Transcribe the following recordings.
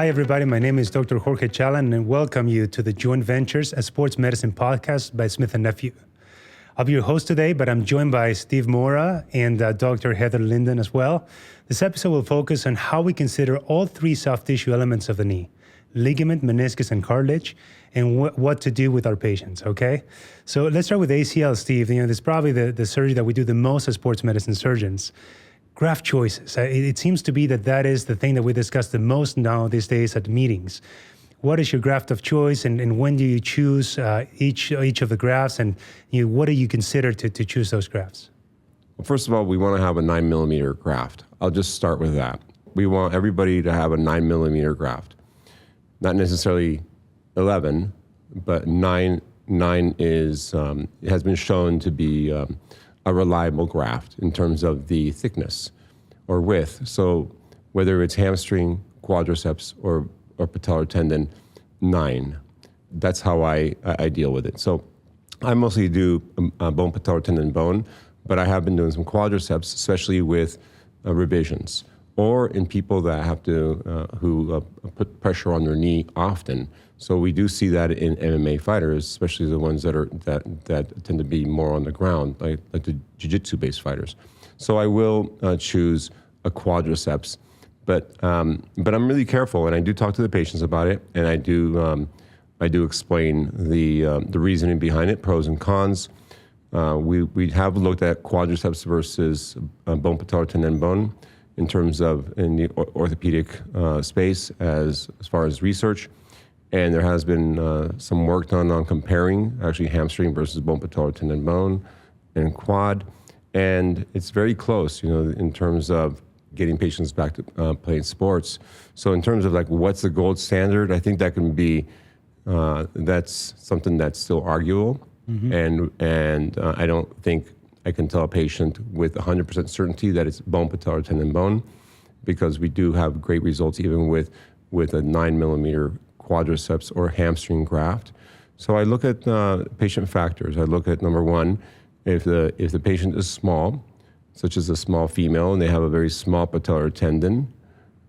Hi, everybody. My name is Dr. Jorge Chalan, and welcome you to the Joint Ventures, a sports medicine podcast by Smith+Nephew. I'll be your host today, but I'm joined by Steve Mora and Dr. Heather Linden as well. This episode will focus on how we consider all three soft tissue elements of the knee: ligament, meniscus, and cartilage, and what to do with our patients, okay? So let's start with ACL, Steve. This is probably the surgery that we do the most as sports medicine surgeons. Graft choices. It seems to be that is the thing that we discuss the most now these days at meetings. What is your graft of choice, and when do you choose each of the grafts, and what do you consider to choose those grafts? Well, first of all, we want to have a 9mm graft. I'll just start with that. We want everybody to have a 9mm graft. Not necessarily 11, but 9 is has been shown to be a reliable graft in terms of the thickness or width. So whether it's hamstring, quadriceps, or patellar tendon, 9. That's how I deal with it. So I mostly do bone, patellar tendon, bone, but I have been doing some quadriceps, especially with revisions, or in people that have to who put pressure on their knee often. So we do see that in MMA fighters, especially the ones that tend to be more on the ground, like the jiu-jitsu based fighters. So I will choose a quadriceps, but I'm really careful, and I do talk to the patients about it, and I do explain the reasoning behind it, pros and cons. We have looked at quadriceps versus bone, patellar tendon, bone in terms of in the orthopedic space as far as research. And there has been some work done on comparing actually hamstring versus bone, patellar tendon, bone, and quad. And it's very close, in terms of getting patients back to playing sports. So in terms of like what's the gold standard, I think that can be, that's something that's still arguable. Mm-hmm. And I don't think I can tell a patient with 100% certainty that it's bone, patellar tendon, bone, because we do have great results even with a 9mm quadriceps or hamstring graft. So I look at patient factors. I look at, number one, if the patient is small, such as a small female, and they have a very small patellar tendon,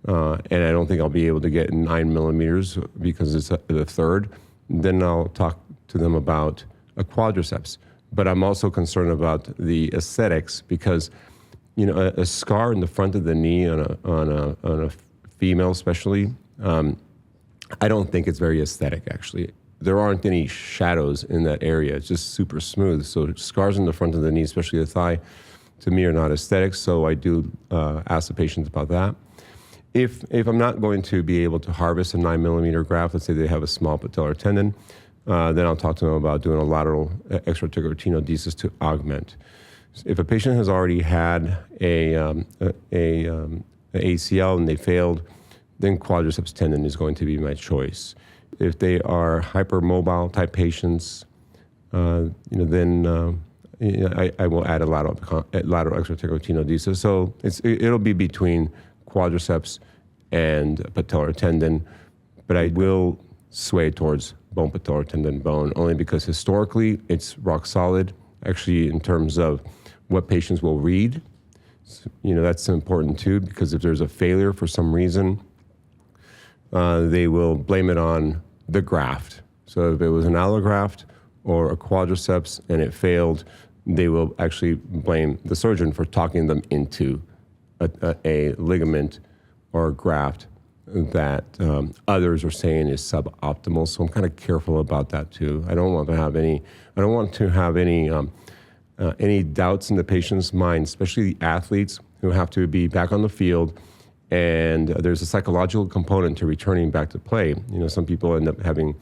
and I don't think I'll be able to get 9mm because it's the third, then I'll talk to them about a quadriceps. But I'm also concerned about the aesthetics because, a scar in the front of the knee on a female especially, I don't think it's very aesthetic, actually. There aren't any shadows in that area. It's just super smooth. So scars in the front of the knee, especially the thigh, to me are not aesthetic. So I do ask the patients about that. If I'm not going to be able to harvest a 9mm graft, let's say they have a small patellar tendon, then I'll talk to them about doing a lateral extra-articular tenodesis to augment. If a patient has already had a ACL and they failed, then quadriceps tendon is going to be my choice. If they are hypermobile type patients, then I will add a lateral extra-articular tenodesis. So it'll be between quadriceps and patellar tendon, but I will sway towards bone, patellar tendon, bone, only because historically it's rock solid. Actually, in terms of what patients will read, that's important too, because if there's a failure for some reason, they will blame it on the graft. So if it was an allograft or a quadriceps and it failed, they will actually blame the surgeon for talking them into a ligament or a graft that others are saying is suboptimal. So I'm kind of careful about that too. I don't want to have any doubts in the patient's mind, especially the athletes who have to be back on the field. And there's a psychological component to returning back to play. Some people end up having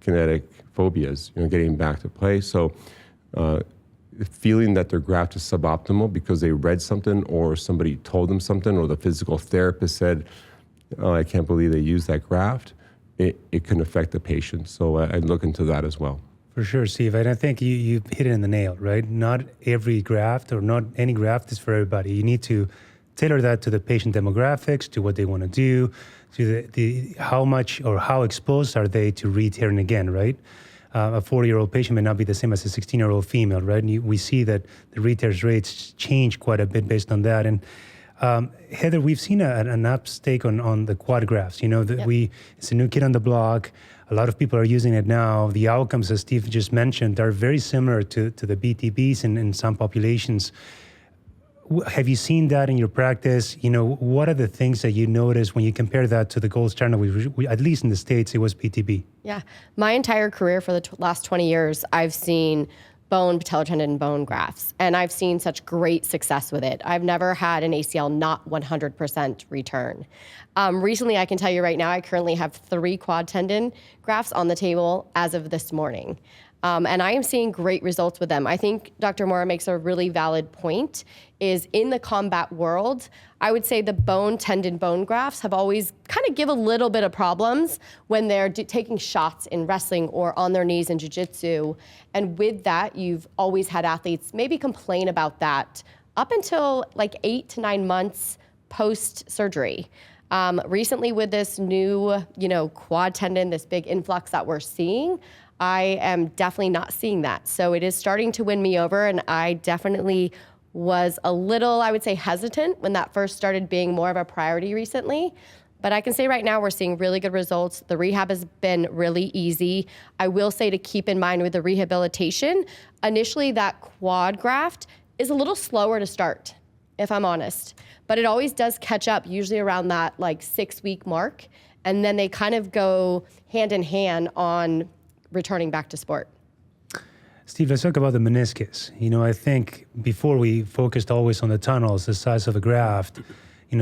kinetic phobias, getting back to play. So feeling that their graft is suboptimal because they read something or somebody told them something or the physical therapist said, "Oh, I can't believe they used that graft," it can affect the patient. So I look into that as well. For sure, Steve. And I think you hit it in the nail, right? Not every graft or not any graft is for everybody. You need to tailor that to the patient demographics, to what they want to do, to the how much or how exposed are they to re-tearing again, right? A 40-year-old patient may not be the same as a 16-year-old female, right? And we see that the re-tears rates change quite a bit based on that. And Heather, we've seen an uptake on the quad grafts. It's a new kid on the block. A lot of people are using it now. The outcomes, as Steve just mentioned, are very similar to the BTBs in some populations. Have you seen that in your practice? What are the things that you notice when you compare that to the gold standard? We at least in the States, it was PTB. Yeah. My entire career for the last 20 years, I've seen bone, patellar tendon, bone grafts, and I've seen such great success with it. I've never had an ACL not 100% return. Recently, I can tell you right now, I currently have 3 quad tendon grafts on the table as of this morning. And I am seeing great results with them. I think Dr. Mora makes a really valid point, is in the combat world, I would say the bone, tendon, bone grafts have always kind of give a little bit of problems when they're taking shots in wrestling or on their knees in jiu-jitsu. And with that, you've always had athletes maybe complain about that up until like 8 to 9 months post-surgery. Recently with this new, quad tendon, this big influx that we're seeing, I am definitely not seeing that. So it is starting to win me over, and I definitely was a little, I would say, hesitant when that first started being more of a priority recently. But I can say right now we're seeing really good results. The rehab has been really easy. I will say to keep in mind with the rehabilitation, initially that quad graft is a little slower to start, if I'm honest. But it always does catch up, usually around that 6-week mark. And then they kind of go hand in hand on returning back to sport. Steve, let's talk about the meniscus. I think before we focused always on the tunnels, the size of a graft,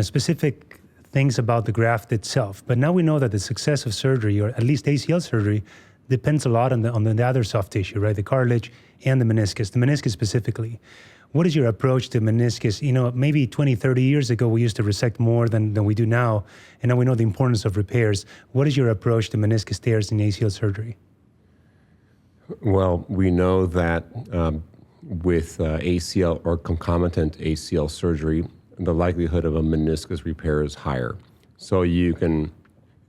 specific things about the graft itself. But now we know that the success of surgery, or at least ACL surgery, depends a lot on the other soft tissue, right? The cartilage and the meniscus specifically. What is your approach to meniscus? Maybe 20, 30 years ago, we used to resect more than we do now. And now we know the importance of repairs. What is your approach to meniscus tears in ACL surgery? Well, we know that with ACL or concomitant ACL surgery, the likelihood of a meniscus repair is higher. So you can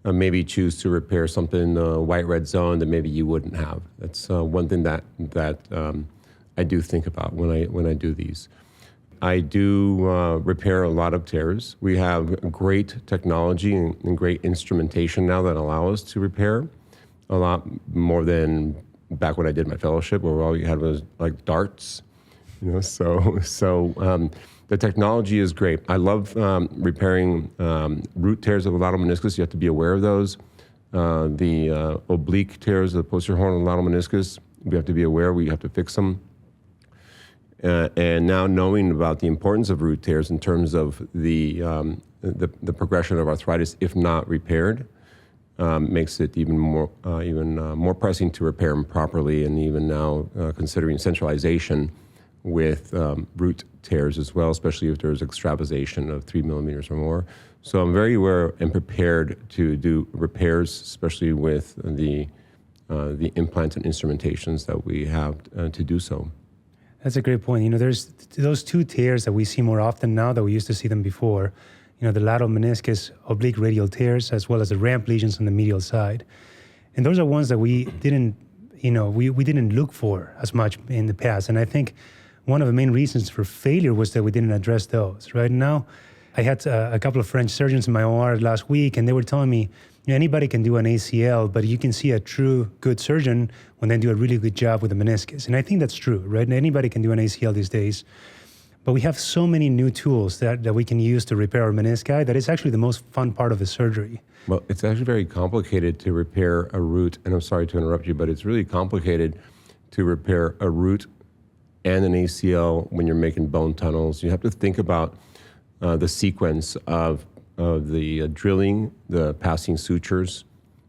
maybe choose to repair something in the white-red zone that maybe you wouldn't have. That's one thing that I do think about when I do these. I do repair a lot of tears. We have great technology and great instrumentation now that allow us to repair a lot more than back when I did my fellowship, where all you had was like darts, So the technology is great. I love repairing root tears of the lateral meniscus. You have to be aware of those. The oblique tears of the posterior horn of the lateral meniscus, we have to be aware. We have to fix them. And now knowing about the importance of root tears in terms of the progression of arthritis, if not repaired, makes it even more pressing to repair them properly, and even now considering centralization with root tears as well, especially if there's extravasation of 3 millimeters or more. So I'm very aware and prepared to do repairs, especially with the implants and instrumentations that we have to do so. That's a great point. There's those 2 tears that we see more often now that we used to see them before. The lateral meniscus oblique radial tears, as well as the ramp lesions on the medial side. And those are ones that we didn't, we didn't look for as much in the past. And I think one of the main reasons for failure was that we didn't address those. Right now, I had a couple of French surgeons in my OR last week, and they were telling me, anybody can do an ACL, but you can see a true good surgeon when they do a really good job with the meniscus. And I think that's true, right? Anybody can do an ACL these days. But we have so many new tools that we can use to repair our menisci that it's actually the most fun part of the surgery. Well, it's actually very complicated to repair a root, and I'm sorry to interrupt you, but it's really complicated to repair a root and an ACL when you're making bone tunnels. You have to think about the sequence of the drilling, the passing sutures,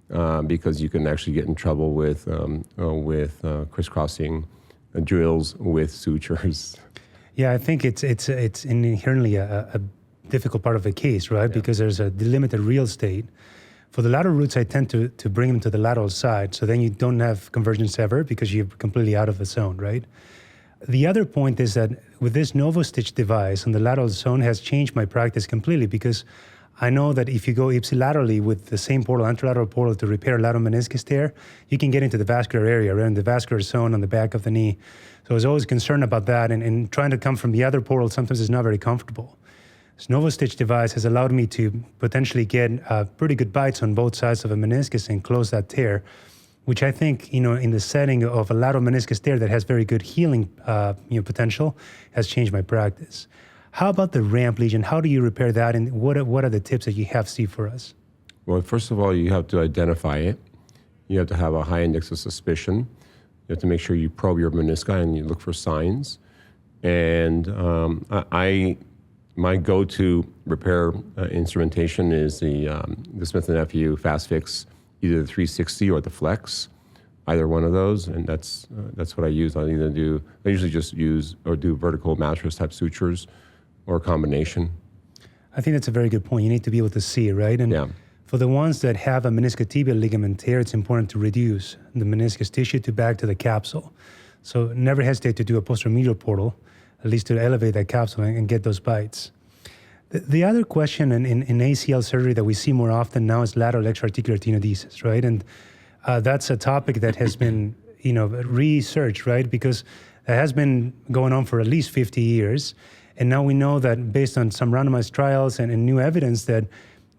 because you can actually get in trouble with crisscrossing drills with sutures. Yeah, I think it's inherently a difficult part of the case, right? Yeah. Because there's a delimited real estate. For the lateral roots, I tend to bring them to the lateral side, so then you don't have convergence ever because you're completely out of the zone, right? The other point is that with this NovoStitch device on the lateral zone has changed my practice completely, because I know that if you go ipsilaterally with the same portal, anterolateral portal, to repair lateral meniscus tear, you can get into the vascular area, right in the vascular zone on the back of the knee. So I was always concerned about that, and trying to come from the other portal sometimes is not very comfortable. NovoStitch device has allowed me to potentially get pretty good bites on both sides of a meniscus and close that tear, which I think, in the setting of a lateral meniscus tear that has very good healing potential, has changed my practice. How about the ramp lesion? How do you repair that, and what are the tips that you have, Steve, for us? Well, first of all, you have to identify it. You have to have a high index of suspicion. You have to make sure you probe your menisci and you look for signs. And my go-to repair instrumentation is the Smith+Nephew Fast Fix, either the 360 or the Flex, either one of those, and that's what I use. I usually just use or do vertical mattress type sutures or a combination. I think that's a very good point. You need to be able to see, right? And yeah. For the ones that have a meniscotibial ligament tear, it's important to reduce the meniscus tissue to back to the capsule. So never hesitate to do a posteromedial portal, at least to elevate that capsule and get those bites. The other question in ACL surgery that we see more often now is lateral extra-articular tenodesis, right? And that's a topic that has been, researched, right? Because it has been going on for at least 50 years. And now we know that based on some randomized trials and new evidence that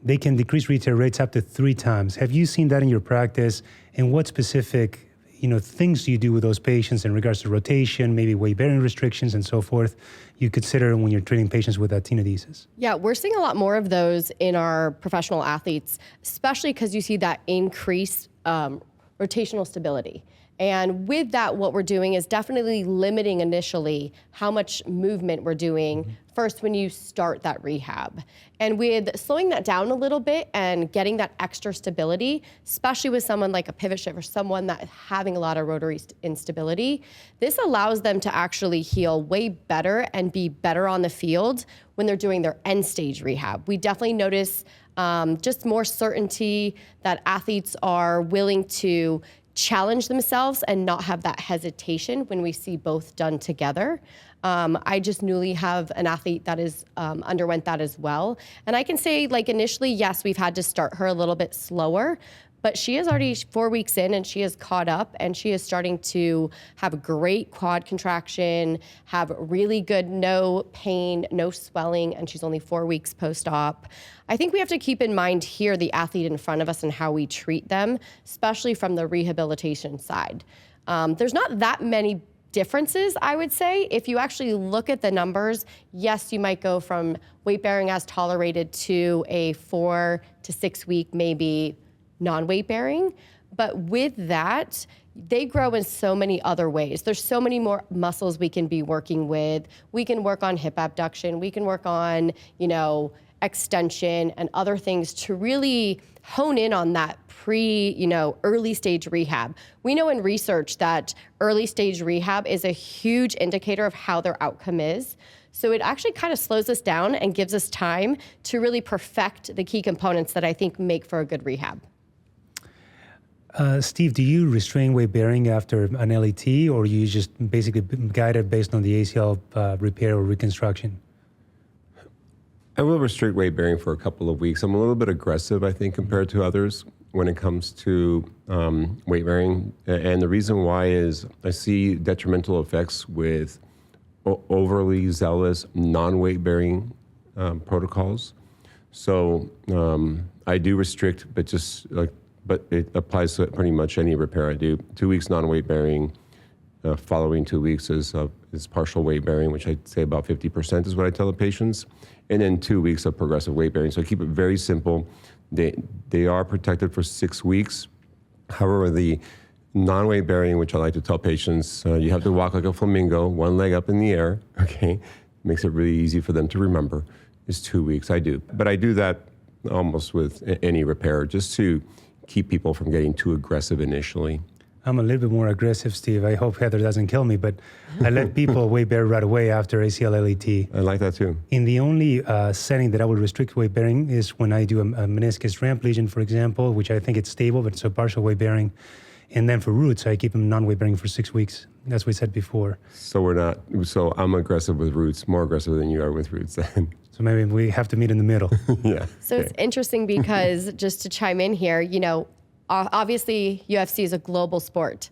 they can decrease re-tear rates up to 3 times. Have you seen that in your practice? And what specific things do you do with those patients in regards to rotation, maybe weight-bearing restrictions and so forth, you consider when you're treating patients with that tenodesis? Yeah, we're seeing a lot more of those in our professional athletes, especially because you see that increased rotational stability. And with that, what we're doing is definitely limiting initially how much movement we're doing first when you start that rehab. And with slowing that down a little bit and getting that extra stability, especially with someone like a pivot shift or someone that is having a lot of rotary instability, this allows them to actually heal way better and be better on the field when they're doing their end stage rehab. We definitely notice just more certainty that athletes are willing to challenge themselves and not have that hesitation when we see both done together. I just newly have an athlete that is underwent that as well. And I can say, initially, yes, we've had to start her a little bit slower, but she is already 4 weeks in and she is caught up and she is starting to have a great quad contraction, have really good no pain, no swelling, and she's only 4 weeks post-op. I think we have to keep in mind here the athlete in front of us and how we treat them, especially from the rehabilitation side. There's not that many differences, I would say. If you actually look at the numbers, yes, you might go from weight bearing as tolerated to a 4 to 6 week, maybe non-weight bearing. But with that, they grow in so many other ways. There's so many more muscles we can be working with. We can work on hip abduction. We can work on, extension and other things to really hone in on that early stage rehab. We know in research that early stage rehab is a huge indicator of how their outcome is. So it actually kind of slows us down and gives us time to really perfect the key components that I think make for a good rehab. Steve, do you restrain weight bearing after an LET, or you just basically guide it based on the ACL repair or reconstruction? I will restrict weight bearing for a couple of weeks. I'm a little bit aggressive, I think, compared to others when it comes to weight bearing. And the reason why is I see detrimental effects with overly zealous non-weight bearing protocols. So I do restrict, but it applies to pretty much any repair I do. 2 weeks non-weight bearing, following 2 weeks is partial weight bearing, which I'd say about 50% is what I tell the patients, and then 2 weeks of progressive weight bearing. So I keep it very simple. They are protected for 6 weeks. However, the non-weight bearing, which I like to tell patients, you have to walk like a flamingo, one leg up in the air, okay? Makes it really easy for them to remember, is 2 weeks. I do. But I do that almost with any repair, just to keep people from getting too aggressive initially. I'm a little bit more aggressive, Steve. I hope Heather doesn't kill me, but I let people weight bear right away after ACL LET. I like that too. In the only setting that I will restrict weight bearing is when I do a meniscus ramp lesion, for example, which I think it's stable, but it's a partial weight bearing. And then for roots, I keep them non-weight bearing for 6 weeks, as we said before. So I'm aggressive with roots, more aggressive than you are with roots then. So maybe we have to meet in the middle. Yeah. So it's interesting because just to chime in here, obviously UFC is a global sport.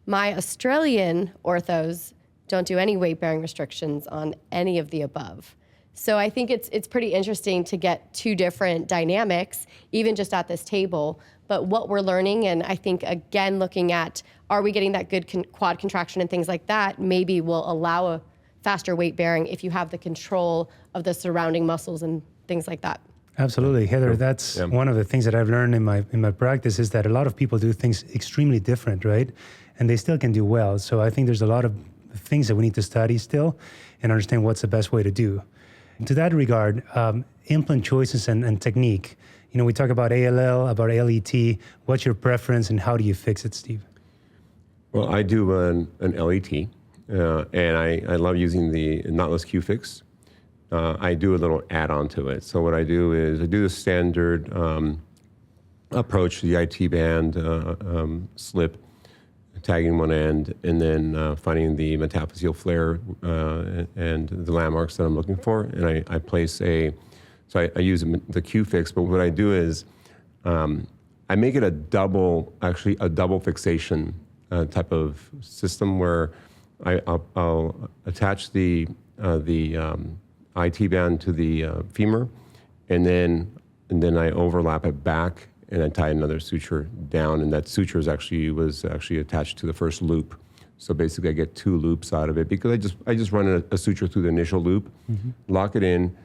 My Australian orthos don't do any weight bearing restrictions on any of the above. So I think it's pretty interesting to get two different dynamics, even just at this table. But what we're learning, and I think, again, looking at, are we getting that good quad contraction and things like that, maybe will allow a faster weight bearing if you have the control of the surrounding muscles and things like that. Absolutely, Heather. That's one of the things that I've learned in my practice is that a lot of people do things extremely different, right? And they still can do well. So I think there's a lot of things that we need to study still and understand what's the best way to do. To that regard, implant choices and technique. You know, we talk about ALL, about LET. What's your preference and how do you fix it, Steve? Well, I do an LET, and I love using the knotless Q-fix. I do a little add-on to it. So what I do is I do the standard approach to the IT band slip, tagging one end, and then finding the metaphyseal flare and the landmarks that I'm looking for. And I place I use the Q-fix, but what I do is I make it a double fixation type of system where I'll attach the IT band to the femur, and then I overlap it back, and I tie another suture down, and that suture was actually attached to the first loop. So basically, I get two loops out of it because I just run a suture through the initial loop, lock it in,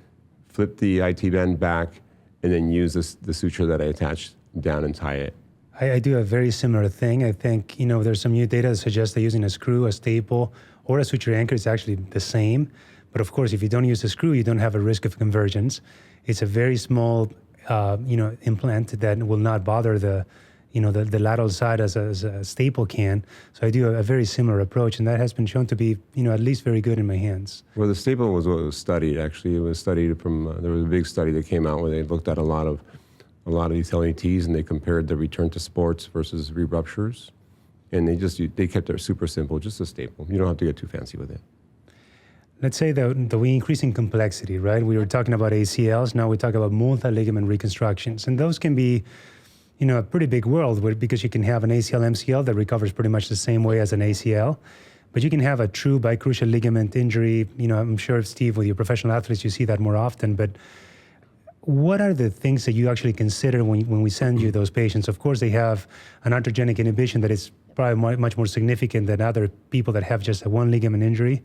flip the IT band back, and then use the suture that I attached down and tie it. I do a very similar thing. I think, there's some new data that suggests that using a screw, a staple, or a suture anchor is actually the same. But of course, if you don't use a screw, you don't have a risk of convergence. It's a very small, implant that will not bother the lateral side as a staple can. So I do a very similar approach, and that has been shown to be, at least very good in my hands. Well, the staple was what was studied. Actually, it was studied from. There was a big study that came out where they looked at a lot of these LETs, and they compared the return to sports versus re-ruptures, and they kept it super simple, just a staple. You don't have to get too fancy with it. Let's say that we increase in complexity, right? We were talking about ACLs. Now we talk about multi-ligament reconstructions, and those can be, a pretty big world because you can have an ACL, MCL that recovers pretty much the same way as an ACL, but you can have a true bicruciate ligament injury. I'm sure, Steve, with your professional athletes, you see that more often, but what are the things that you actually consider when we send you those patients? Of course, they have an arthrogenic inhibition that is probably much more significant than other people that have just a one ligament injury.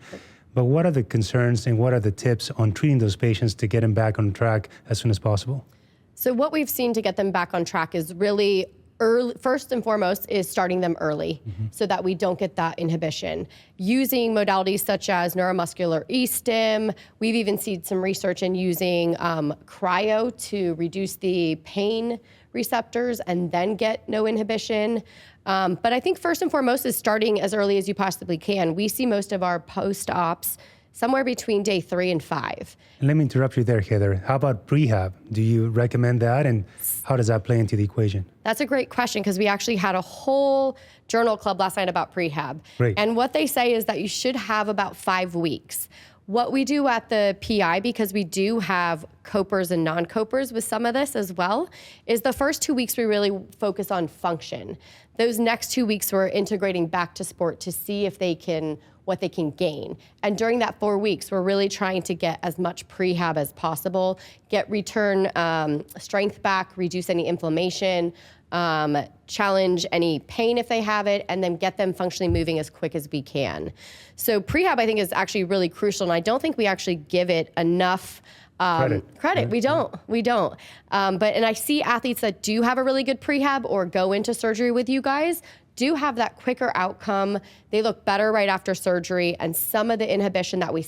But what are the concerns and what are the tips on treating those patients to get them back on track as soon as possible? So what we've seen to get them back on track is really early. First and foremost is starting them early so that we don't get that inhibition. Using modalities such as neuromuscular e-stim. We've even seen some research in using cryo to reduce the pain receptors and then get no inhibition. But I think first and foremost is starting as early as you possibly can. We see most of our post-ops somewhere between day 3 and 5. Let me interrupt you there, Heather. How about prehab? Do you recommend that, and how does that play into the equation? That's a great question because we actually had a whole journal club last night about prehab. Great. And what they say is that you should have about 5 weeks. What we do at the PI, because we do have copers and non-copers with some of this as well, is the first 2 weeks we really focus on function. Those next 2 weeks we're integrating back to sport to see if what they can gain. And during that 4 weeks, we're really trying to get as much prehab as possible, get return strength back, reduce any inflammation, challenge any pain if they have it, and then get them functionally moving as quick as we can. So prehab, I think, is actually really crucial, and I don't think we actually give it enough credit. We don't. And I see athletes that do have a really good prehab or go into surgery with you guys do have that quicker outcome. They look better right after surgery, and some of the inhibition that we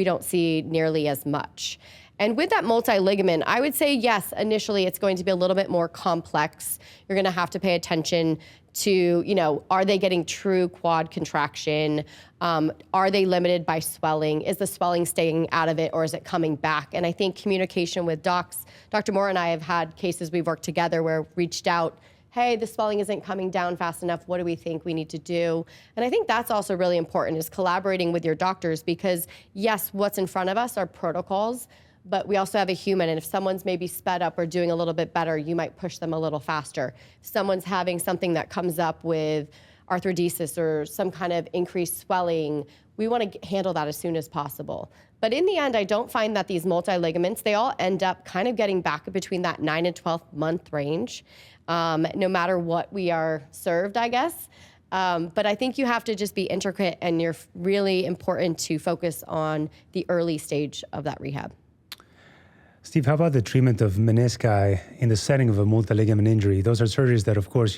don't see nearly as much. And with that multi-ligament, I would say, yes, initially it's going to be a little bit more complex. You're going to have to pay attention to, are they getting true quad contraction? Are they limited by swelling? Is the swelling staying out of it, or is it coming back? And I think communication with docs, Dr. Moore and I have had cases we've worked together where reached out, hey, the swelling isn't coming down fast enough. What do we think we need to do? And I think that's also really important, is collaborating with your doctors, because yes, what's in front of us are protocols, but we also have a human, and if someone's maybe sped up or doing a little bit better, you might push them a little faster. If someone's having something that comes up with arthrodesis or some kind of increased swelling, we want to handle that as soon as possible. But in the end, I don't find that these multi-ligaments, they all end up kind of getting back between that 9 and 12 month range, no matter what we are served, I guess. But I think you have to just be intricate, and you're really important to focus on the early stage of that rehab. Steve, how about the treatment of menisci in the setting of a multi-ligament injury? Those are surgeries that, of course,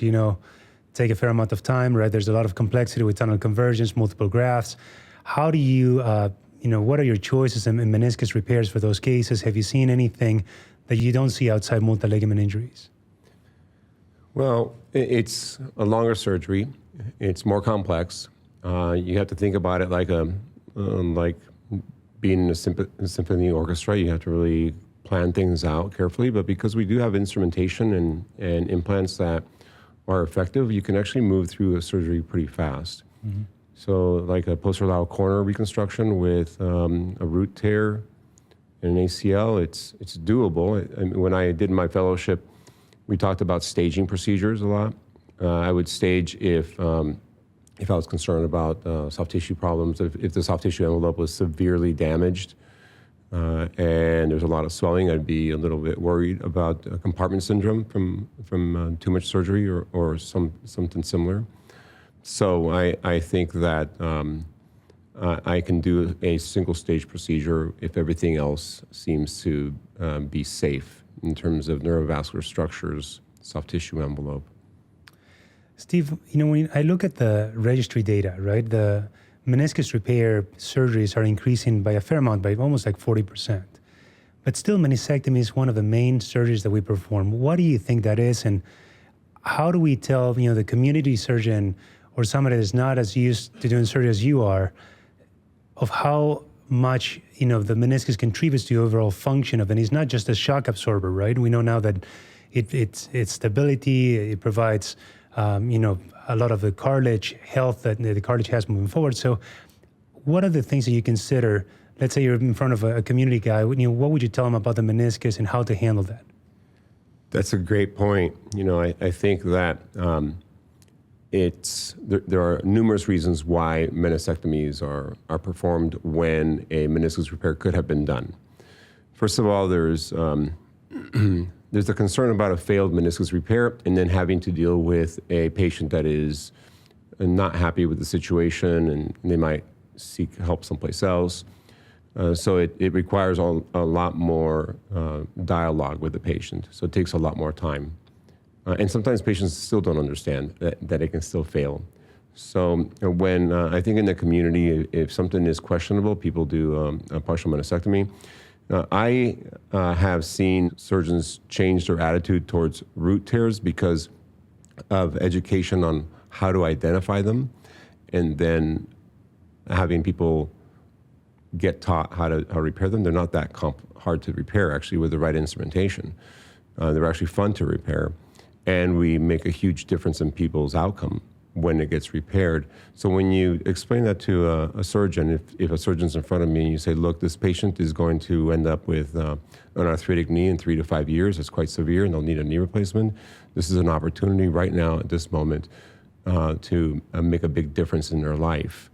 take a fair amount of time, right? There's a lot of complexity with tunnel conversions, multiple grafts. How do you, what are your choices in meniscus repairs for those cases? Have you seen anything that you don't see outside multi-ligament injuries? Well, it's a longer surgery. It's more complex. You have to think about it like being in a symphony orchestra. You have to really plan things out carefully. But because we do have instrumentation and implants that are effective, you can actually move through a surgery pretty fast. Mm-hmm. So like a posterolateral corner reconstruction with a root tear and an ACL, it's doable. I mean, when I did my fellowship, we talked about staging procedures a lot. I would stage if I was concerned about soft tissue problems, if the soft tissue envelope was severely damaged and there's a lot of swelling, I'd be a little bit worried about compartment syndrome from too much surgery or something similar. So I think that I can do a single stage procedure if everything else seems to be safe in terms of neurovascular structures, soft tissue envelope. Steve, when I look at the registry data, right, the meniscus repair surgeries are increasing by a fair amount, by almost like 40%. But still, meniscectomy is one of the main surgeries that we perform. What do you think that is, and how do we tell, the community surgeon or somebody that's not as used to doing surgery as you are, of how much, the meniscus contributes to the overall function of it? And it's not just a shock absorber, right? We know now that it's stability, it provides a lot of the cartilage health that the cartilage has moving forward. So what are the things that you consider? Let's say you're in front of a community guy, what would you tell him about the meniscus and how to handle that? That's a great point. I think that there are numerous reasons why meniscectomies are performed when a meniscus repair could have been done. First of all, there's a concern about a failed meniscus repair and then having to deal with a patient that is not happy with the situation and they might seek help someplace else. So it requires a lot more dialogue with the patient. So it takes a lot more time. And sometimes patients still don't understand that it can still fail. So when I think in the community, if something is questionable, people do a partial meniscectomy. I have seen surgeons change their attitude towards root tears because of education on how to identify them, and then having people get taught how to repair them. They're not that hard to repair, actually, with the right instrumentation. They're actually fun to repair, and we make a huge difference in people's outcome when it gets repaired. So when you explain that to a surgeon, if a surgeon's in front of me and you say, look, this patient is going to end up with an arthritic knee in 3 to 5 years, it's quite severe and they'll need a knee replacement. This is an opportunity right now at this moment to make a big difference in their life.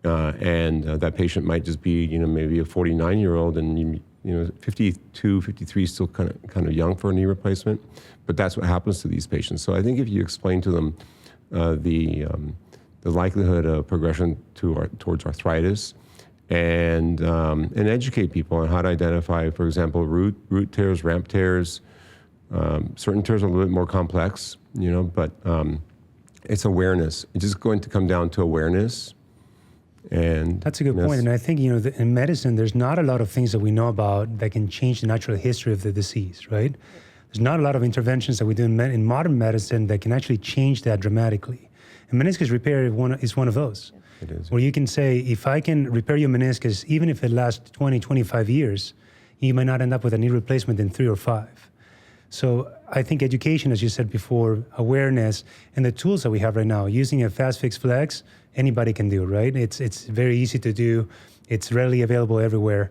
And that patient might just be, maybe a 49-year-old and 52, 53 is still kind of young for a knee replacement, but that's what happens to these patients. So I think if you explain to them the likelihood of progression towards arthritis, and educate people on how to identify, for example, root tears, ramp tears. Certain tears are a little bit more complex, but it's awareness. It's just going to come down to awareness. And that's a good point. And I think, in medicine, there's not a lot of things that we know about that can change the natural history of the disease, right? There's not a lot of interventions that we do in modern medicine that can actually change that dramatically. And meniscus repair is one of those. It is. Where you can say, if I can repair your meniscus, even if it lasts 20, 25 years, you might not end up with a knee replacement in 3 or 5. So I think education, as you said before, awareness, and the tools that we have right now, using a fast fix flex, anybody can do, right? It's very easy to do. It's readily available everywhere.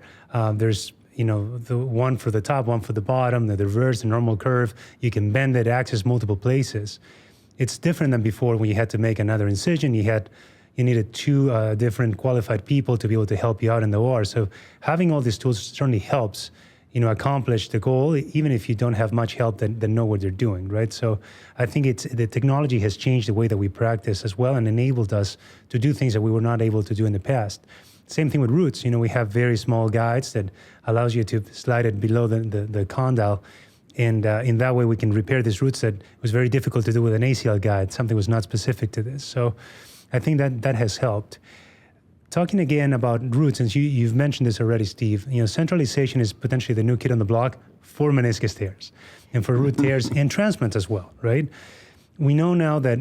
There's the one for the top, one for the bottom, the reverse, the normal curve. You can bend it, access multiple places. It's different than before when you had to make another incision. You had, you needed two different qualified people to be able to help you out in the OR. So having all these tools certainly helps, accomplish the goal, even if you don't have much help that know what they're doing, right? So I think the technology has changed the way that we practice as well and enabled us to do things that we were not able to do in the past. Same thing with roots. We have very small guides that allows you to slide it below the condyle. And in that way, we can repair these roots that was very difficult to do with an ACL guide. Something was not specific to this. So I think that has helped. Talking again about roots, since you've mentioned this already, Steve, centralization is potentially the new kid on the block for meniscus tears and for root tears and transplants as well, right? We know now that,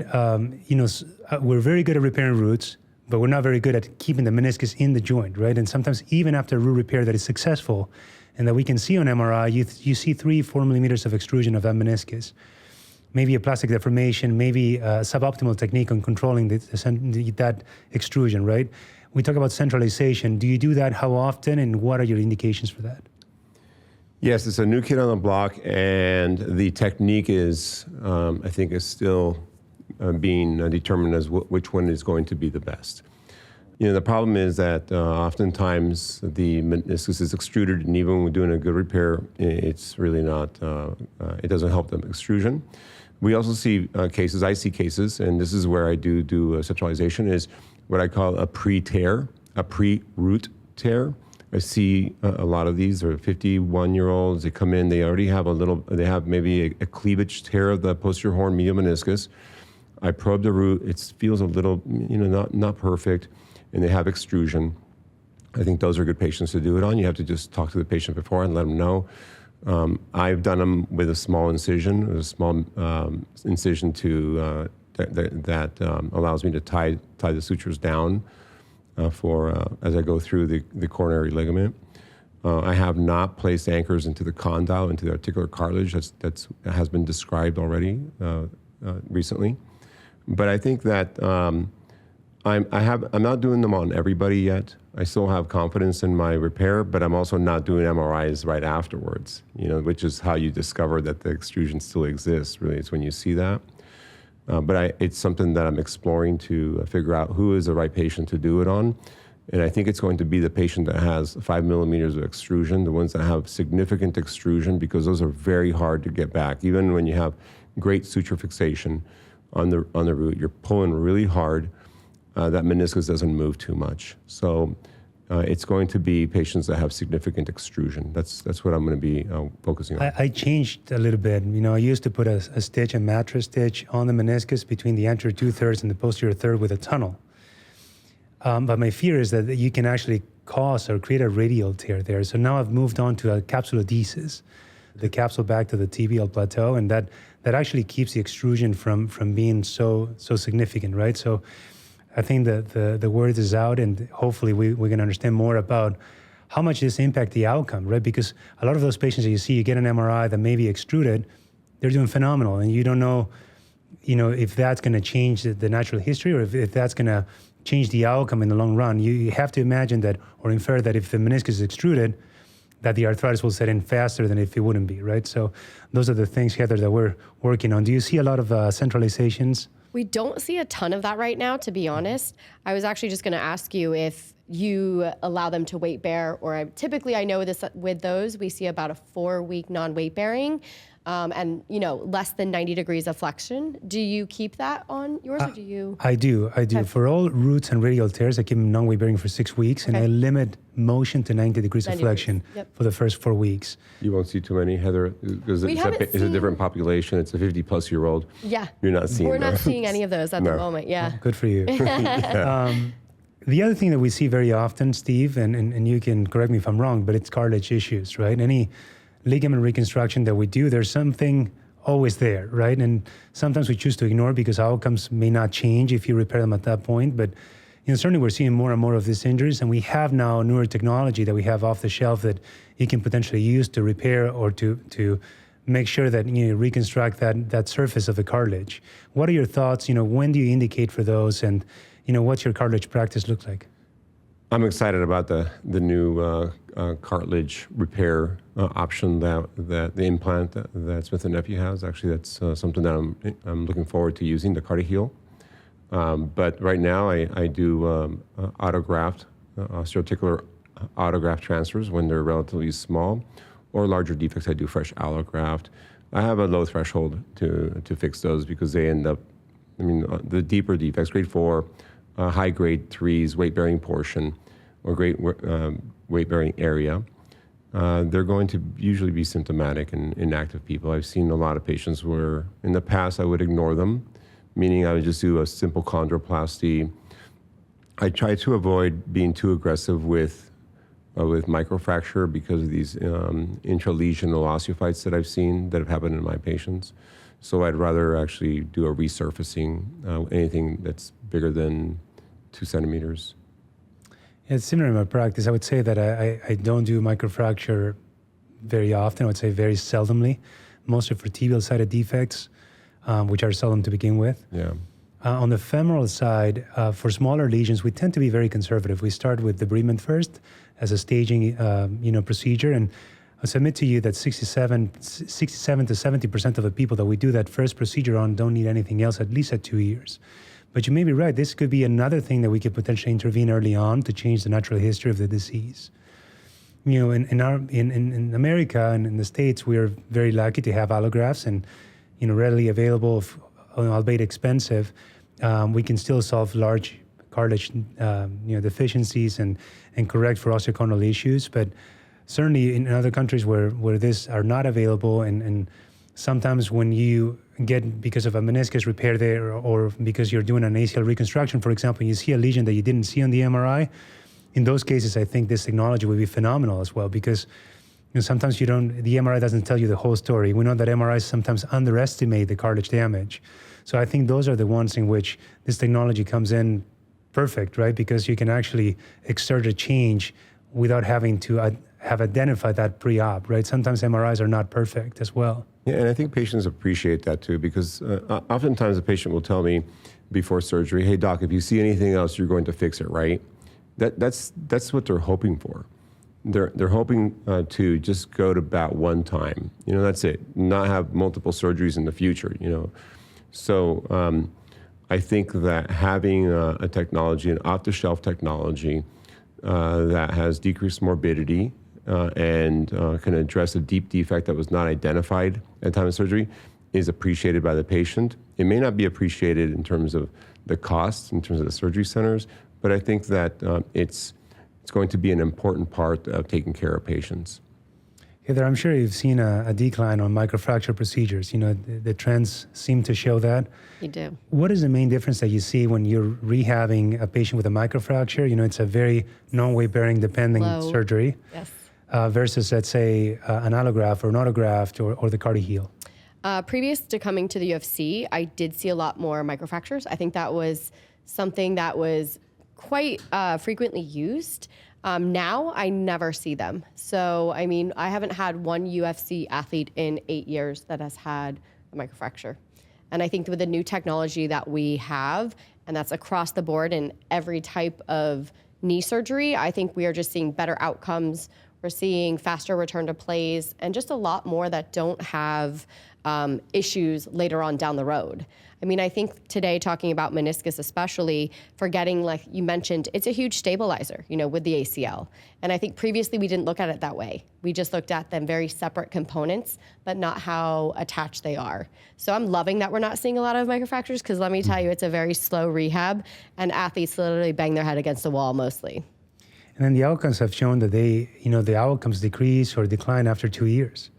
we're very good at repairing roots, but we're not very good at keeping the meniscus in the joint, right? And sometimes even after a root repair that is successful and that we can see on MRI, you see 3-4 millimeters of extrusion of that meniscus. Maybe a plastic deformation, maybe a suboptimal technique on controlling that extrusion, right? We talk about centralization. Do you do that? How often? And what are your indications for that? Yes, it's a new kid on the block, and the technique is, I think, is still being determined as which one is going to be the best. The problem is that oftentimes the meniscus is extruded, and even when we're doing a good repair, it's really not, it doesn't help the extrusion. We also see cases, I see cases, and this is where I do centralization, is what I call a pre-tear, a pre-root tear. I see a lot of these are 51-year-olds. They come in, they already have they have maybe a cleavage tear of the posterior horn medial meniscus. I probe the root, it feels a little, not perfect, and they have extrusion. I think those are good patients to do it on. You have to just talk to the patient before and let them know. I've done them with a small incision, incision that allows me to tie the sutures down as I go through the coronary ligament. I have not placed anchors into the condyle, into the articular cartilage. That has been described already recently. But I think that I'm not doing them on everybody yet. I still have confidence in my repair, but I'm also not doing MRIs right afterwards, which is how you discover that the extrusion still exists, really. It's when you see that. But it's something that I'm exploring to figure out who is the right patient to do it on. And I think it's going to be the patient that has 5 millimeters of extrusion, the ones that have significant extrusion, because those are very hard to get back. Even when you have great suture fixation on the root, you're pulling really hard. That meniscus doesn't move too much. So it's going to be patients that have significant extrusion. That's what I'm going to be focusing on. I changed a little bit. I used to put a stitch, a mattress stitch on the meniscus between the anterior 2/3 and the posterior 1/3 with a tunnel. But my fear is that you can actually cause or create a radial tear there. So now I've moved on to a capsulodesis, the capsule back to the tibial plateau, and that actually keeps the extrusion from being so significant, right? So I think that the word is out, and hopefully we can understand more about how much this impact the outcome, right? Because a lot of those patients that you see, you get an MRI that may be extruded, they're doing phenomenal, and you don't know, if that's going to change the natural history or if that's going to change the outcome in the long run. You have to imagine that or infer that if the meniscus is extruded, that the arthritis will set in faster than if it wouldn't be, right? So those are the things, Heather, that we're working on. Do you see a lot of centralizations? We don't see a ton of that right now, to be honest. I was actually just going to ask you if you allow them to weight bear, or typically I know this with those, we see about a 4-week non-weight bearing, and less than 90 degrees of flexion. Do you keep that on yours, or do you? I do. Okay. For all roots and radial tears, I keep them non-weight bearing for 6 weeks, and I limit motion to 90 degrees of flexion for the first 4 weeks. You won't see too many, Heather, because it's a different population. It's a 50-plus-year-old. Yeah. You're not seeing We're not seeing any of those at the moment, yeah. Oh, good for you. The other thing that we see very often, Steve, and you can correct me if I'm wrong, but it's cartilage issues, right? Any ligament reconstruction that we do, there's something always there, right? And sometimes we choose to ignore because outcomes may not change if you repair them at that point. But certainly we're seeing more and more of these injuries, and we have now newer technology that we have off the shelf that you can potentially use to repair or to make sure that you reconstruct that surface of the cartilage. What are your thoughts? When do you indicate for those, and what's your cartilage practice look like? I'm excited about the new cartilage repair option that the implant that Smith+Nephew has. Actually, that's something that I'm looking forward to using, the CartiHeal. But right now, I do autograft, osteoarticular autograft transfers when they're relatively small, or larger defects, I do fresh allograft. I have a low threshold to fix those because they end up, the deeper defects, grade 4, high grade 3s, weight-bearing portion, or weight-bearing area, they're going to usually be symptomatic in inactive people. I've seen a lot of patients where in the past I would ignore them, meaning I would just do a simple chondroplasty. I try to avoid being too aggressive with microfracture because of these intralesional osteophytes that I've seen that have happened in my patients. So I'd rather actually do a resurfacing, anything that's bigger than 2 centimeters. Yeah, it's similar in my practice. I would say that I don't do microfracture very often. I would say very seldomly, mostly for tibial-sided defects, which are seldom to begin with. Yeah. On the femoral side, for smaller lesions, we tend to be very conservative. We start with debridement first as a staging procedure. And I submit to you that 67 to 70% of the people that we do that first procedure on don't need anything else, at least at 2 years. But you may be right. This could be another thing that we could potentially intervene early on to change the natural history of the disease. In America and in the States, we are very lucky to have allografts and readily available, albeit expensive. We can still solve large cartilage deficiencies and correct for osteochondral issues. But certainly in other countries where these are not available, and sometimes when you get, because of a meniscus repair there, or because you're doing an ACL reconstruction, for example, you see a lesion that you didn't see on the MRI, in those cases, I think this technology would be phenomenal as well, because sometimes the MRI doesn't tell you the whole story. We know that MRIs sometimes underestimate the cartilage damage. So I think those are the ones in which this technology comes in perfect, right? Because you can actually exert a change without having to have identified that pre-op, right? Sometimes MRIs are not perfect as well. Yeah, and I think patients appreciate that too, because oftentimes a patient will tell me before surgery, "Hey doc, if you see anything else, you're going to fix it, right?" That's what they're hoping for. They're hoping to just go to bat one time. That's it. Not have multiple surgeries in the future. So I think that having a technology, an off-the-shelf technology that has decreased morbidity and can address a deep defect that was not identified at the time of surgery is appreciated by the patient. It may not be appreciated in terms of the costs, in terms of the surgery centers, but I think that it's going to be an important part of taking care of patients. Heather, I'm sure you've seen a decline on microfracture procedures. The trends seem to show that. You do. What is the main difference that you see when you're rehabbing a patient with a microfracture? It's a very non-weight-bearing dependent surgery. Yes. Versus, let's say, an allograft or an autograft or the CartiHeal. Previous to coming to the UFC, I did see a lot more microfractures. I think that was something that was quite frequently used. Now I never see them. So, I haven't had one UFC athlete in 8 years that has had a microfracture. And I think with the new technology that we have, and that's across the board in every type of knee surgery, I think we are just seeing better outcomes. We're seeing faster return to plays and just a lot more that don't have issues later on down the road. I think today, talking about meniscus especially, forgetting, like you mentioned, it's a huge stabilizer, with the ACL. And I think previously we didn't look at it that way. We just looked at them very separate components, but not how attached they are. So I'm loving that we're not seeing a lot of microfractures, because let me tell you, it's a very slow rehab, and athletes literally bang their head against the wall mostly. And then the outcomes have shown that the outcomes decrease or decline after 2 years.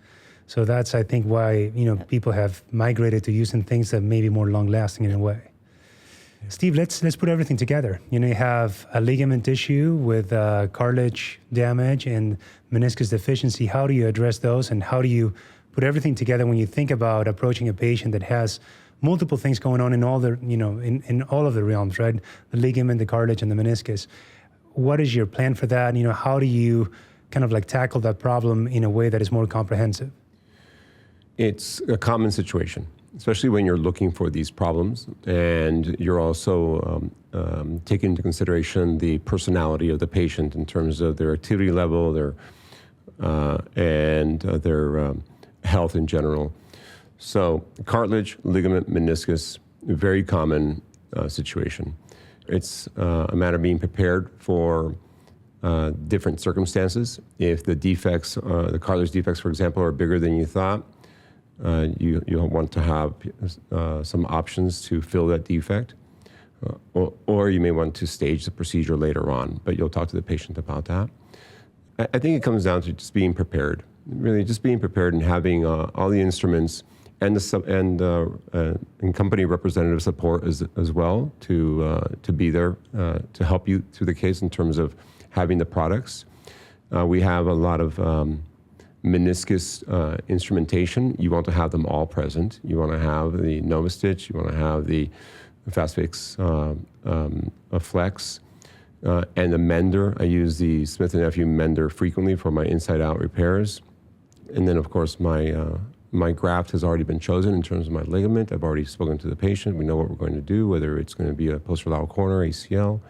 So that's, I think, why, people have migrated to using things that may be more long-lasting in a way. Yeah. Steve, let's put everything together. You have a ligament issue with cartilage damage and meniscus deficiency. How do you address those, and how do you put everything together when you think about approaching a patient that has multiple things going on in all the, in all of the realms, right? The ligament, the cartilage, and the meniscus. What is your plan for that? How do you kind of tackle that problem in a way that is more comprehensive? It's a common situation, especially when you're looking for these problems, and you're also taking into consideration the personality of the patient in terms of their activity level, their health in general. So cartilage, ligament, meniscus, very common situation. It's a matter of being prepared for different circumstances. If the defects, the cartilage defects, for example, are bigger than you thought, you'll want to have some options to fill that defect. Or you may want to stage the procedure later on, but you'll talk to the patient about that. I think it comes down to just being prepared, really just being prepared and having all the instruments and company representative support as well to be there to help you through the case in terms of having the products. We have a lot of meniscus instrumentation. You want to have them all present. You want to have the Novastitch. You want to have the FastFix Flex and the mender. I use the Smith+Nephew mender frequently for my inside-out repairs. And then, of course, my graft has already been chosen in terms of my ligament. I've already spoken to the patient. We know what we're going to do, whether it's going to be a posterolateral corner, ACL.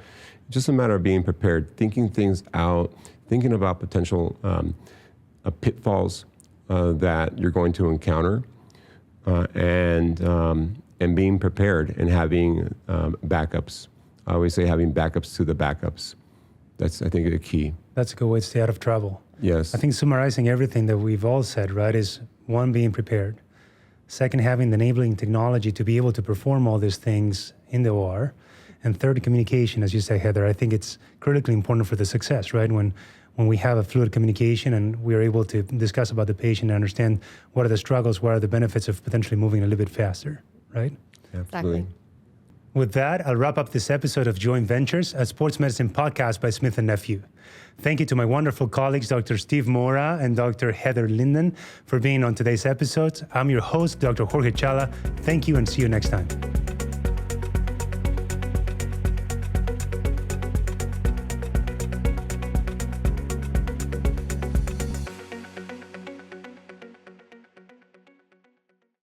It's just a matter of being prepared, thinking things out, thinking about potential pitfalls that you're going to encounter, and being prepared and having backups. I always say having backups to the backups. That's, I think, the key. That's a good way to stay out of trouble. Yes. I think summarizing everything that we've all said, right, is one, being prepared. Second, having the enabling technology to be able to perform all these things in the OR. And third, communication, as you say, Heather. I think it's critically important for the success, right? When we have a fluid communication and we are able to discuss about the patient and understand what are the struggles, what are the benefits of potentially moving a little bit faster, right? Absolutely. Exactly. With that, I'll wrap up this episode of Joint Ventures, a sports medicine podcast by Smith+Nephew. Thank you to my wonderful colleagues, Dr. Steve Mora and Dr. Heather Linden, for being on today's episode. I'm your host, Dr. Jorge Chala. Thank you and see you next time.